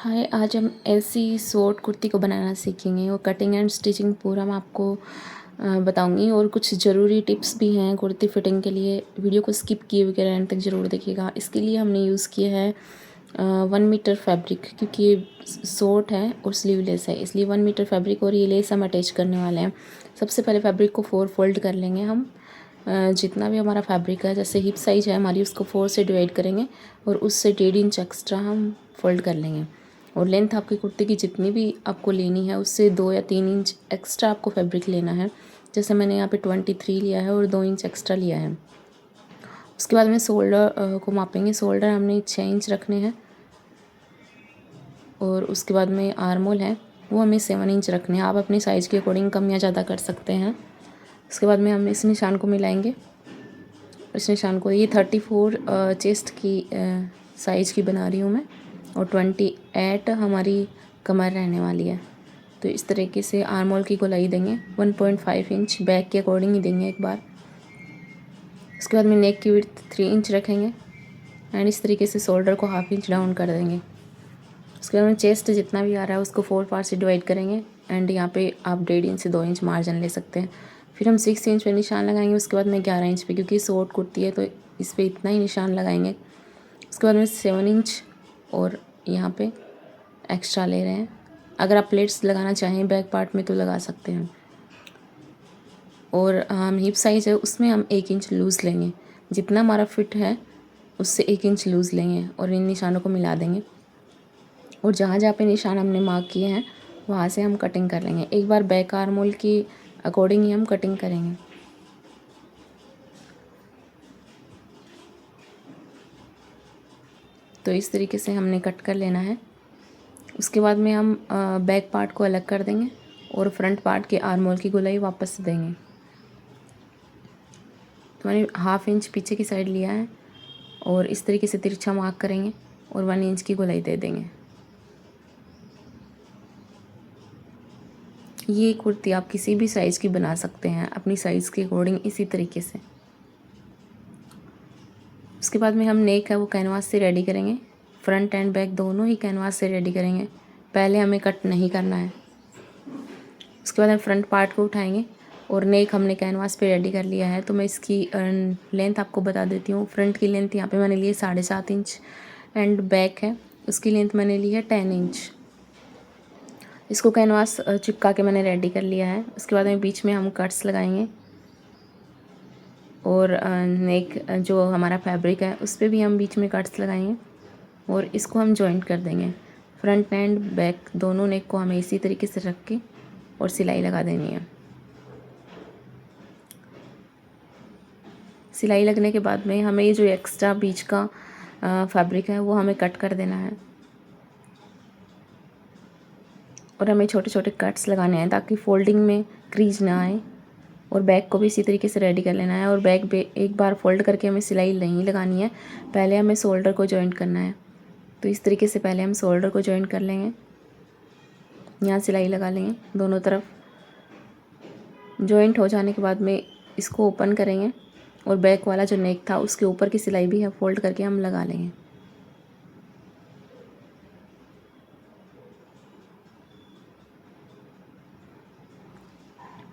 हाय, आज हम ऐसी शॉर्ट कुर्ती को बनाना सीखेंगे और कटिंग एंड स्टिचिंग पूरा मैं आपको बताऊंगी और कुछ ज़रूरी टिप्स भी हैं कुर्ती फिटिंग के लिए। वीडियो को स्किप किए बगैर एंड तक ज़रूर देखिएगा। इसके लिए हमने यूज़ किया है 1 मीटर फैब्रिक, क्योंकि ये शॉर्ट है और स्लीवलेस है, इसलिए 1 मीटर फैब्रिक और ये लेस हम अटैच करने वाले हैं। सबसे पहले फैब्रिक को 4 फोल्ड कर लेंगे हम। जितना भी हमारा फैब्रिक है, जैसे हिप साइज़ है हमारी, उसको 4 से डिवाइड करेंगे और उससे 1.5 इंच एक्स्ट्रा हम फोल्ड कर लेंगे। और लेंथ आपकी कुर्ती की जितनी भी आपको लेनी है उससे 2 या 3 इंच एक्स्ट्रा आपको फैब्रिक लेना है। जैसे मैंने यहाँ पे 23 लिया है और 2 इंच एक्स्ट्रा लिया है। उसके बाद में शोल्डर को मापेंगे। शोल्डर हमने 6 इंच रखने हैं और उसके बाद में आर्मोल है वो हमें 7 इंच रखने हैं। आप अपनी साइज़ के अकॉर्डिंग कम या ज़्यादा कर सकते हैं। उसके बाद में हम इस निशान को मिलाएंगे। इस निशान को, ये 34 चेस्ट की साइज़ की बना रही हूँ मैं और 28 हमारी कमर रहने वाली है। तो इस तरीके से आर्मोल की गोलाई देंगे 1.5 इंच, बैक के अकॉर्डिंग ही देंगे एक बार। उसके बाद में नेक की विड्थ 3 इंच रखेंगे एंड इस तरीके से शोल्डर को ½ इंच डाउन कर देंगे। उसके बाद में चेस्ट जितना भी आ रहा है उसको 4 पार्ट से डिवाइड करेंगे एंड यहाँ पे आप 1.5 इंच से 2 इंच मार्जिन ले सकते हैं। फिर हम 6 इंच पे निशान लगाएंगे। उसके बाद में 11 इंच पे, क्योंकि शॉर्ट कुर्ती है तो इस पर इतना ही निशान लगाएंगे। उसके बाद में 7 इंच और यहाँ पे एक्स्ट्रा ले रहे हैं। अगर आप प्लेट्स लगाना चाहें बैक पार्ट में तो लगा सकते हैं। और हम हिप साइज़ है उसमें हम 1 इंच लूज़ लेंगे। जितना हमारा फिट है उससे 1 इंच लूज़ लेंगे और इन निशानों को मिला देंगे। और जहाँ जहाँ पे निशान हमने मार्क किए हैं वहाँ से हम कटिंग कर लेंगे। एक बार बैक आर्मोल की अकॉर्डिंग ही हम कटिंग करेंगे। तो इस तरीके से हमने कट कर लेना है। उसके बाद में हम बैक पार्ट को अलग कर देंगे और फ्रंट पार्ट के आर्मोल की गोलाई वापस से देंगे। तो मैंने ½ इंच पीछे की साइड लिया है और इस तरीके से तिरछा मार्क करेंगे और 1 इंच की गोलाई दे देंगे। ये कुर्ती आप किसी भी साइज़ की बना सकते हैं अपनी साइज़ के अकॉर्डिंग इसी तरीके से। उसके बाद में हम नेक है वो कैनवास से रेडी करेंगे। फ्रंट एंड बैक दोनों ही कैनवास से रेडी करेंगे। पहले हमें कट नहीं करना है। उसके बाद हम फ्रंट पार्ट को उठाएंगे और नेक हमने कैनवास पे रेडी कर लिया है। तो मैं इसकी लेंथ आपको बता देती हूँ। फ्रंट की लेंथ यहाँ पे मैंने ली है 7.5 इंच एंड बैक है उसकी लेंथ मैंने ली है 10 इंच। इसको कैनवास चिपका के मैंने रेडी कर लिया है। उसके बाद में बीच में हम कट्स लगाएंगे और नेक जो हमारा फैब्रिक है उस पर भी हम बीच में कट्स लगाएंगे और इसको हम जॉइंट कर देंगे। फ्रंट एंड बैक दोनों नेक को हमें इसी तरीके से रख के और सिलाई लगा देनी है। सिलाई लगने के बाद में हमें ये जो एक्स्ट्रा बीच का फैब्रिक है वो हमें कट कर देना है और हमें छोटे छोटे कट्स लगाने हैं ताकि फोल्डिंग में क्रीज ना आए। और बैक को भी इसी तरीके से रेडी कर लेना है और बैक पे एक बार फोल्ड करके हमें सिलाई नहीं लगानी है, पहले हमें शोल्डर को जॉइंट करना है। तो इस तरीके से पहले हम शोल्डर को जॉइंट कर लेंगे, यहाँ सिलाई लगा लेंगे दोनों तरफ। जॉइंट हो जाने के बाद में इसको ओपन करेंगे और बैक वाला जो नेक था उसके ऊपर की सिलाई भी है फोल्ड करके हम लगा लेंगे।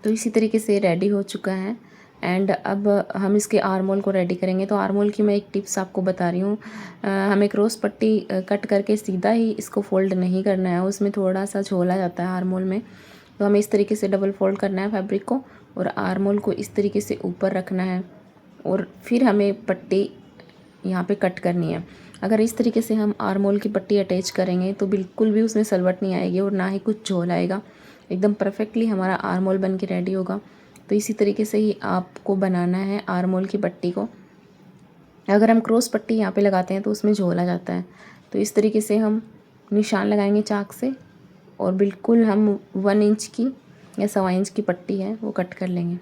तो इसी तरीके से रेडी हो चुका है एंड अब हम इसके आर्मोल को रेडी करेंगे। तो आर्मोल की मैं एक टिप्स आपको बता रही हूँ। हमें क्रॉस पट्टी कट करके सीधा ही इसको फोल्ड नहीं करना है, उसमें थोड़ा सा झोला जाता है आर्मोल में। तो हमें इस तरीके से डबल फोल्ड करना है फैब्रिक को और आर्मोल को इस तरीके से ऊपर रखना है और फिर हमें पट्टी यहाँ पे कट करनी है। अगर इस तरीके से हम आर्मोल की पट्टी अटैच करेंगे तो बिल्कुल भी उसमें सलवट नहीं आएगी और ना ही कुछ झोल आएगा। एकदम परफेक्टली हमारा आर्मोल बन के रेडी होगा। तो इसी तरीके से ही आपको बनाना है आर्मोल की पट्टी को। अगर हम क्रॉस पट्टी यहाँ पे लगाते हैं तो उसमें झोल आ जाता है। तो इस तरीके से हम निशान लगाएंगे चाक से और बिल्कुल हम 1 इंच की या 1.25 इंच की पट्टी है वो कट कर लेंगे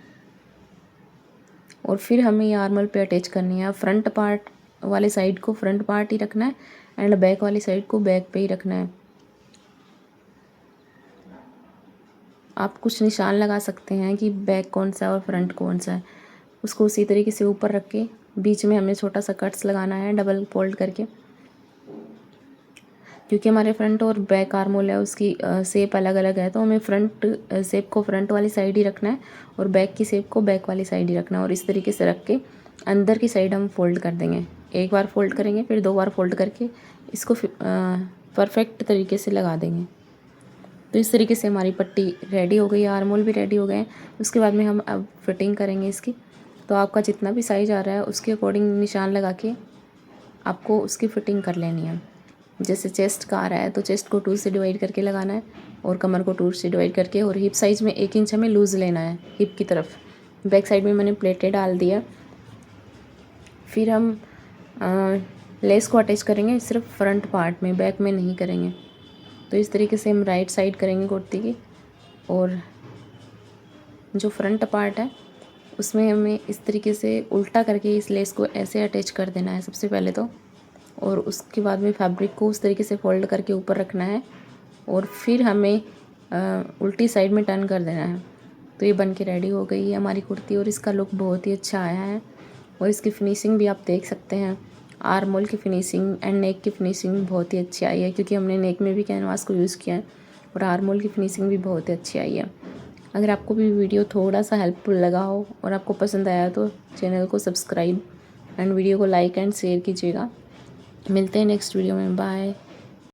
और फिर हमें ये आर्मोल पे अटैच करनी है। फ्रंट पार्ट वाले साइड को फ्रंट पार्ट ही रखना है एंड बैक वाली साइड को बैक पे ही रखना है। आप कुछ निशान लगा सकते हैं कि बैक कौन सा है और फ्रंट कौन सा है। उसको उसी तरीके से ऊपर रख के बीच में हमें छोटा सा कट्स लगाना है डबल फोल्ड करके। क्योंकि हमारे फ्रंट और बैक आर्मोल है उसकी शेप अलग अलग है, तो हमें फ्रंट शेप को फ्रंट वाली साइड ही रखना है और बैक की शेप को बैक वाली साइड ही रखना है। और इस तरीके से रख के अंदर की साइड हम फोल्ड कर देंगे। एक बार फोल्ड करेंगे, फिर 2 बार फोल्ड करके इसको परफेक्ट तरीके से लगा देंगे। तो इस तरीके से हमारी पट्टी रेडी हो गई, आर्मोल भी रेडी हो गए हैं। उसके बाद में हम अब फिटिंग करेंगे इसकी। तो आपका जितना भी साइज़ आ रहा है उसके अकॉर्डिंग निशान लगा के आपको उसकी फ़िटिंग कर लेनी है। जैसे चेस्ट का आ रहा है तो चेस्ट को 2 से डिवाइड करके लगाना है और कमर को 2 से डिवाइड करके, और हिप साइज़ में 1 इंच हमें लूज़ लेना है हिप की तरफ। बैक साइड में मैंने प्लेटें डाल दिया। फिर हम लेस को अटैच करेंगे सिर्फ फ्रंट पार्ट में, बैक में नहीं करेंगे। तो इस तरीके से हम राइट साइड करेंगे कुर्ती की, और जो फ्रंट पार्ट है उसमें हमें इस तरीके से उल्टा करके इस लेस को ऐसे अटैच कर देना है सबसे पहले तो, और उसके बाद में फैब्रिक को उस तरीके से फोल्ड करके ऊपर रखना है और फिर हमें उल्टी साइड में टर्न कर देना है। तो ये बन के रेडी हो गई है हमारी कुर्ती, और इसका लुक बहुत ही अच्छा आया है। और इसकी फिनिशिंग भी आप देख सकते हैं, आर्मोल की फिनिशिंग एंड नेक की फिनिशिंग बहुत ही अच्छी आई है, क्योंकि हमने नेक में भी कैनवास को यूज़ किया है, और आर्मोल की फिनिशिंग भी बहुत ही अच्छी आई है। अगर आपको भी वीडियो थोड़ा सा हेल्पफुल लगा हो और आपको पसंद आया तो चैनल को सब्सक्राइब एंड वीडियो को लाइक एंड शेयर कीजिएगा। मिलते हैं नेक्स्ट वीडियो में, बाय।